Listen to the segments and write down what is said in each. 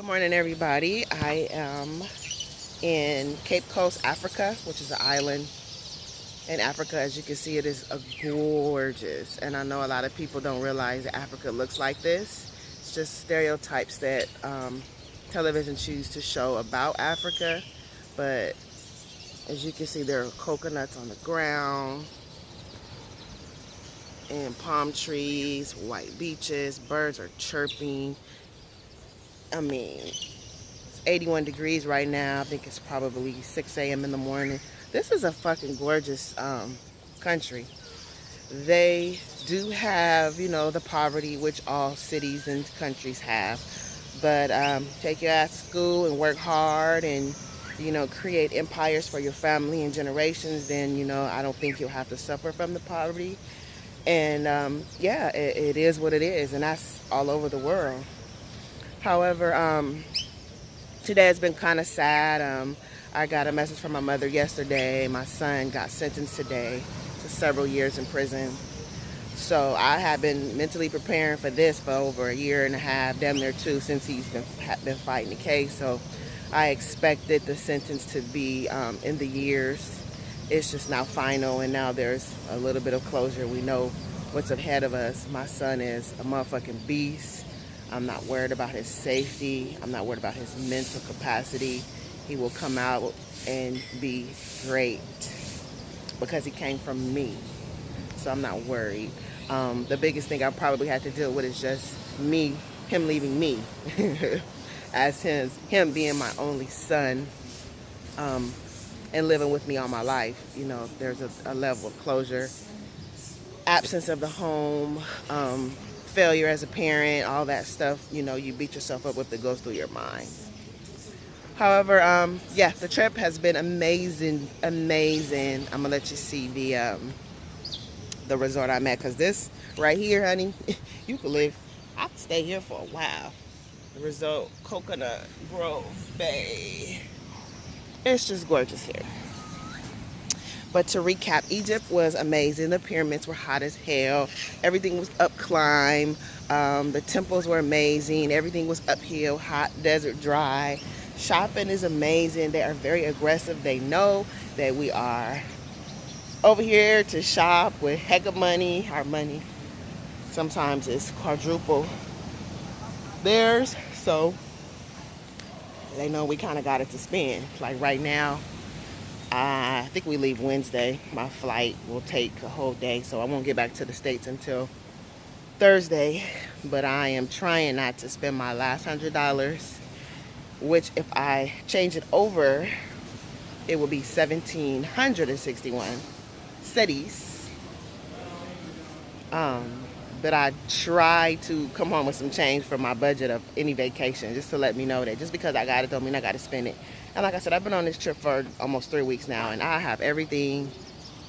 Good morning, everybody. I am in Cape Coast, Africa, which is an island in Africa. As you can see, it is gorgeous. And I know a lot of people don't realize that Africa looks like this. It's just stereotypes that television choose to show about Africa. But as you can see, there are coconuts on the ground and palm trees, white beaches, birds are chirping. I mean, 81 degrees right now. I think it's probably 6 a.m. in the morning. This is a fucking gorgeous country. They do have, the poverty which all cities and countries have. But take your ass to school and work hard and, create empires for your family and generations, then, I don't think you'll have to suffer from the poverty. And yeah, it is what it is. And that's all over the world. However, today has been kind of sad. I got a message from my mother yesterday. My son got sentenced today to several years in prison. So I have been mentally preparing for this for over a year and a half, damn near two, since he's been fighting the case. So I expected the sentence to be in the years. It's just now final, and now there's a little bit of closure. We know what's ahead of us. My son is a motherfucking beast. I'm not worried about his safety. I'm not worried about his mental capacity. He will come out and be great because he came from me. So I'm not worried. The biggest thing I probably had to deal with is just him leaving me as him being my only son and living with me all my life. There's a level of closure, absence of the home, failure as a parent, all that stuff, you beat yourself up with that goes through your mind. However, yeah, the trip has been amazing. I'm gonna let you see the resort I'm at, because this right here, honey, you could live, I could stay here for a while. The resort, Coconut Grove Bay. It's just gorgeous here. But to recap, Egypt was amazing. The pyramids were hot as hell. Everything was up climb. The temples were amazing. Everything was uphill, hot, desert, dry. Shopping is amazing. They are very aggressive. They know that we are over here to shop with heck of money. Our money sometimes is quadruple theirs. So they know we kind of got it to spend. Like right now, I think we leave Wednesday. My flight will take a whole day, so I won't get back to the States until Thursday. But I am trying not to spend my last $100, which if I change it over, it will be 1,761 cedis. But I try to come home with some change for my budget of any vacation, just to let me know that just because I got it don't mean I got to spend it. And like I said, I've been on this trip for almost 3 weeks now, and I have everything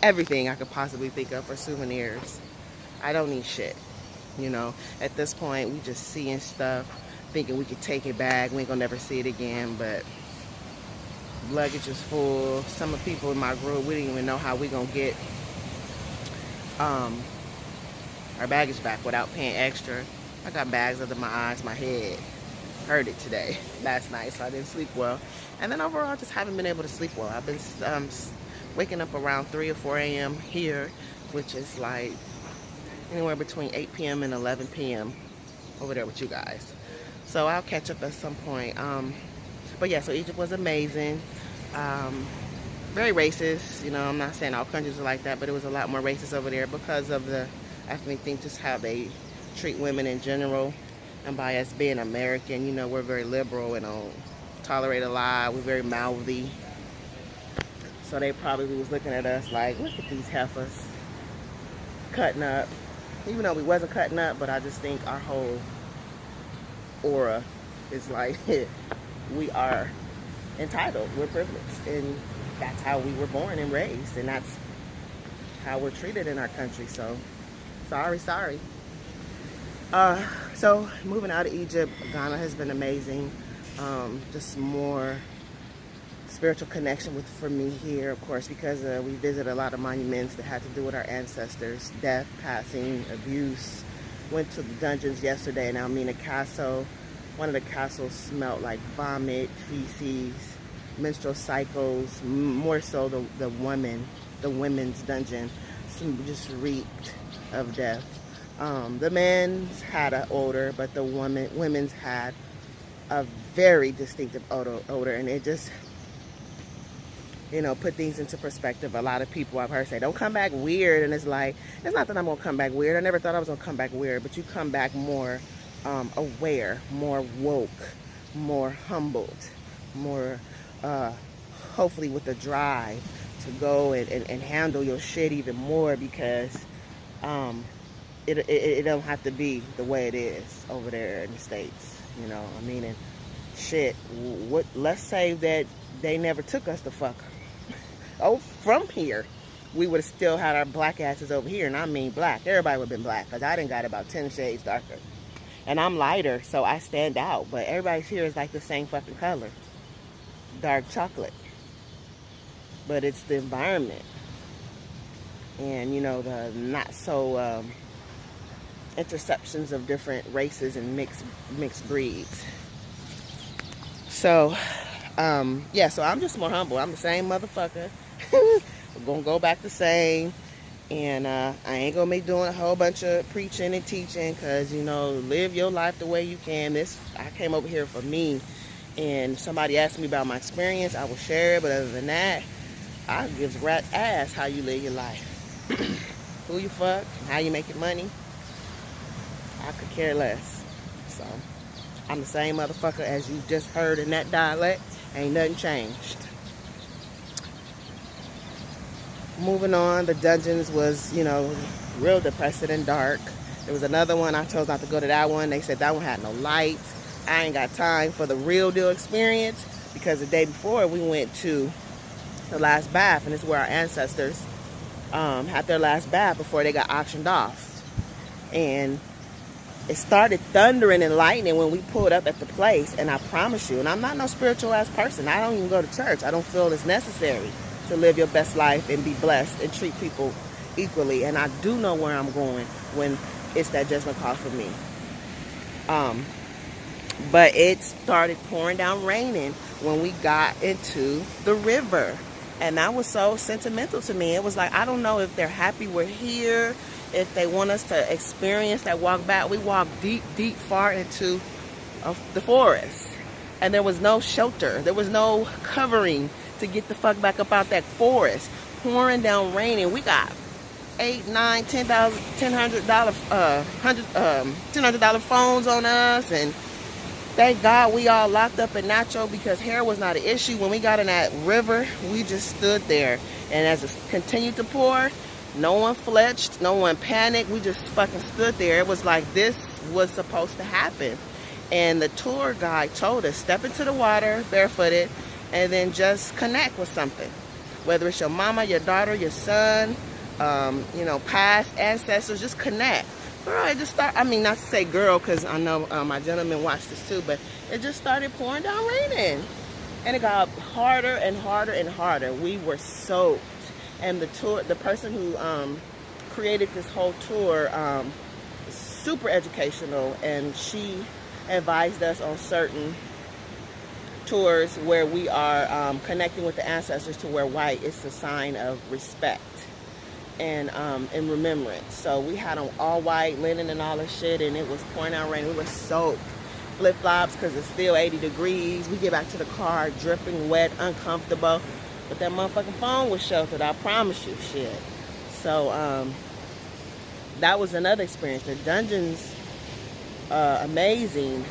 I could possibly think of for souvenirs. I don't need shit, At this point, we just seeing stuff, thinking we could take it back. We ain't gonna never see it again, but luggage is full. Some of the people in my group, we didn't even know how we gonna get our baggage back without paying extra. I got bags under my eyes, my head hurt it today, last night, so I didn't sleep well. And then overall, I just haven't been able to sleep well. I've been waking up around 3 or 4 a.m. here, which is like anywhere between 8 p.m. and 11 p.m. over there with you guys. So I'll catch up at some point. But yeah, so Egypt was amazing. Very racist. I'm not saying all countries are like that, but it was a lot more racist over there because of I think just how they treat women in general. And by us being American, we're very liberal and don't tolerate a lie. We're very mouthy. So they probably was looking at us like, look at these heifers cutting up. Even though we wasn't cutting up, but I just think our whole aura is like, we are entitled. We're privileged. And that's how we were born and raised. And that's how we're treated in our country. So, sorry. So moving out of Egypt, Ghana has been amazing. Just more spiritual connection for me here, of course, because we visit a lot of monuments that had to do with our ancestors, death, passing, abuse. Went to the dungeons yesterday in Elmina Castle. One of the castles smelled like vomit, feces, menstrual cycles. More so the women's dungeon just reeked of death. The men's had an odor, but the women's had a very distinctive odor, and it just, put things into perspective. A lot of people I've heard say, don't come back weird, and it's like, it's not that I'm gonna come back weird. I never thought I was gonna come back weird, but you come back more aware, more woke, more humbled, more hopefully with the drive to go and handle your shit even more, because it don't have to be the way it is over there in the States. I mean, and shit, let's say that they never took us the fuck from here. We would have still had our black asses over here, and I mean black. Everybody would have been black, because I done got about 10 shades darker. And I'm lighter, so I stand out, but everybody's here is like the same fucking color. Dark chocolate. But it's the environment. And, the not so interceptions of different races and mixed breeds. So, yeah, so I'm just more humble. I'm the same motherfucker. We're going to go back the same. And I ain't going to be doing a whole bunch of preaching and teaching, because, live your life the way you can. I came over here for me. And somebody asked me about my experience, I will share it. But other than that, I give a rat ass how you live your life. Who you fuck, how you make your money, I could care less. So, I'm the same motherfucker as you just heard in that dialect. Ain't nothing changed. Moving on, the dungeons was, real depressing and dark. There was another one, I chose not to go to that one. They said that one had no lights. I ain't got time for the real deal experience, because the day before we went to the last bath, and it's where our ancestors had their last bath before they got auctioned off. And it started thundering and lightning when we pulled up at the place, and I promise you, and I'm not no spiritual ass person, I don't even go to church. I don't feel it's necessary to live your best life and be blessed and treat people equally. And I do know where I'm going when it's that judgment call for me. But it started pouring down raining when we got into the river. And that was so sentimental to me. It was like, I don't know if they're happy we're here, if they want us to experience that walk back. We walked deep, deep, far into the forest. And there was no shelter. There was no covering to get the fuck back up out that forest. Pouring down raining. We got $8, $9, $10,000 phones on us, and thank God we all locked up in Nacho, because hair was not an issue. When we got in that river, we just stood there, and as it continued to pour, no one fletched, no one panicked. We just fucking stood there. It was like this was supposed to happen. And the tour guide told us, step into the water barefooted and then just connect with something. Whether it's your mama, your daughter, your son, past ancestors, just connect. Girl, it just started, not to say girl, because I know my gentleman watched this too, but it just started pouring down raining. And it got harder and harder and harder. We were soaked. And the person who created this whole tour, super educational, and she advised us on certain tours where we are connecting with the ancestors, to where white is a sign of respect and remembrance. So we had on all white linen and all this shit, and it was pouring out rain. We were soaked. Flip-flops, because it's still 80 degrees. We get back to the car dripping wet, uncomfortable. But that motherfucking phone was sheltered, I promise you, shit. So that was another experience. The dungeons, amazing.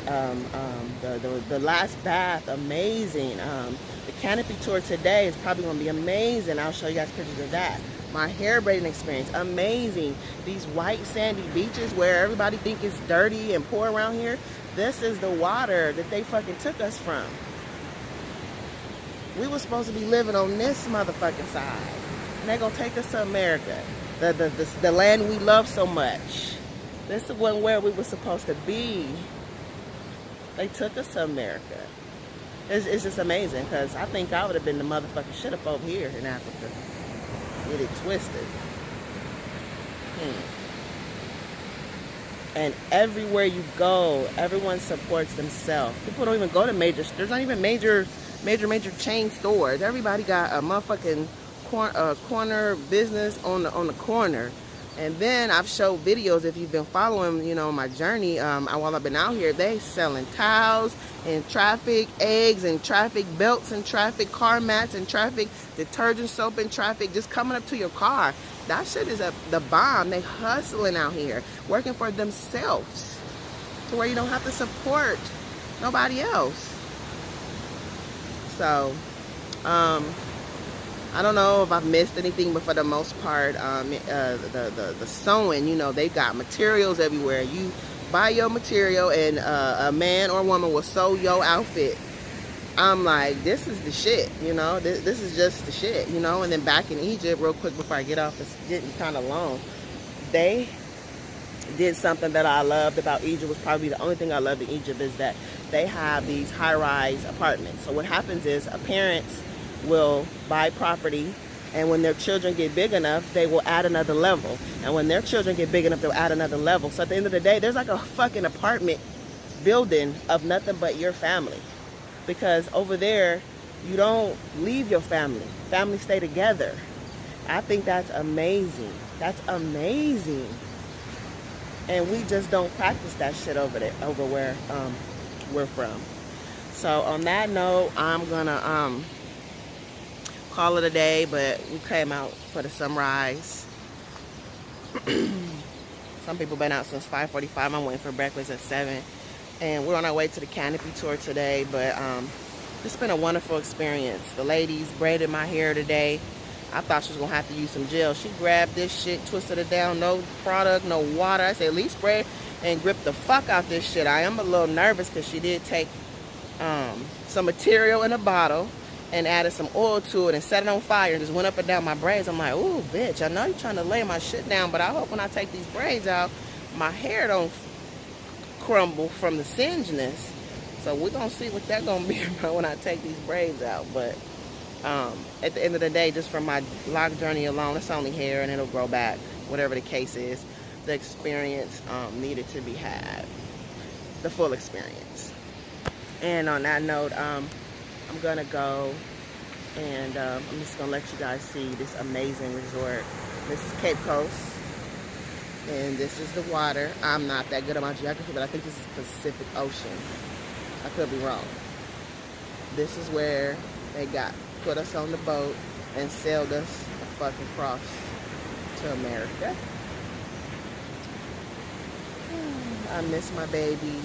The last bath, amazing. The canopy tour today is probably going to be amazing. I'll show you guys pictures of that. My hair braiding experience, amazing. These white sandy beaches where everybody think it's dirty and poor around here, this is the water that they fucking took us from. We were supposed to be living on this motherfucking side, and they're gonna take us to America, the land we love so much. This wasn't where we were supposed to be. They took us to America. It's just amazing, because I think I would have been the motherfucking shit up over here in Africa. Get it twisted. And everywhere you go, everyone supports themselves. People don't even go to there's not even major chain stores. Everybody got a motherfucking corner business on the corner. And then I've showed videos, if you've been following, you know, my journey, while I've been out here, they selling towels and traffic, eggs and traffic, belts and traffic, car mats and traffic, detergent soap and traffic, just coming up to your car. That shit is the bomb. They hustling out here, working for themselves, to where you don't have to support nobody else. So, I don't know if I've missed anything, but for the most part, the sewing, you know, they got materials everywhere. You buy your material and a man or woman will sew your outfit. I'm like, this is the shit, you know, this is just the shit, you know. And then back in Egypt, real quick before I get off, it's getting kind of long, they did something that I loved about Egypt. Was probably the only thing I loved in Egypt, is that they have these high-rise apartments. So what happens is, parents will buy property, and when their children get big enough, they will add another level. And when their children get big enough, they'll add another level. So at the end of the day, there's like a fucking apartment building of nothing but your family. Because over there, you don't leave your family. Families stay together. I think that's amazing. That's amazing. And we just don't practice that shit over there, over where we're from. So on that note, I'm gonna call it a day, but we came out for the sunrise. Some people been out since 5:45. I'm waiting for breakfast at 7. And we're on our way to the canopy tour today, but it's been a wonderful experience. The ladies braided my hair today. I thought she was gonna have to use some gel. She grabbed this shit, twisted it down, no product, no water. I said, at least spray and grip the fuck out this shit. I am a little nervous because she did take some material in a bottle and added some oil to it and set it on fire and just went up and down my braids. I'm like, ooh, bitch, I know you're trying to lay my shit down, but I hope when I take these braids out, my hair don't crumble from the singeness. So we're gonna see what that's gonna be about when I take these braids out. But at the end of the day, just from my lock journey alone, it's only hair and it'll grow back, whatever the case is. The experience needed to be had, the full experience. And on that note, I'm gonna go, and I'm just gonna let you guys see this amazing resort. This is Cape Coast, and this is the water. I'm not that good at my geography, but I think this is Pacific Ocean. I could be wrong. This is where they put us on the boat and sailed us fucking across to America. I miss my baby,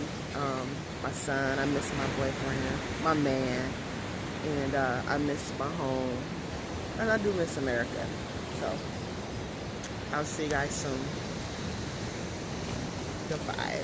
my son. I miss my boyfriend, my man, and I miss my home, and I do miss America. So I'll see you guys soon. Goodbye.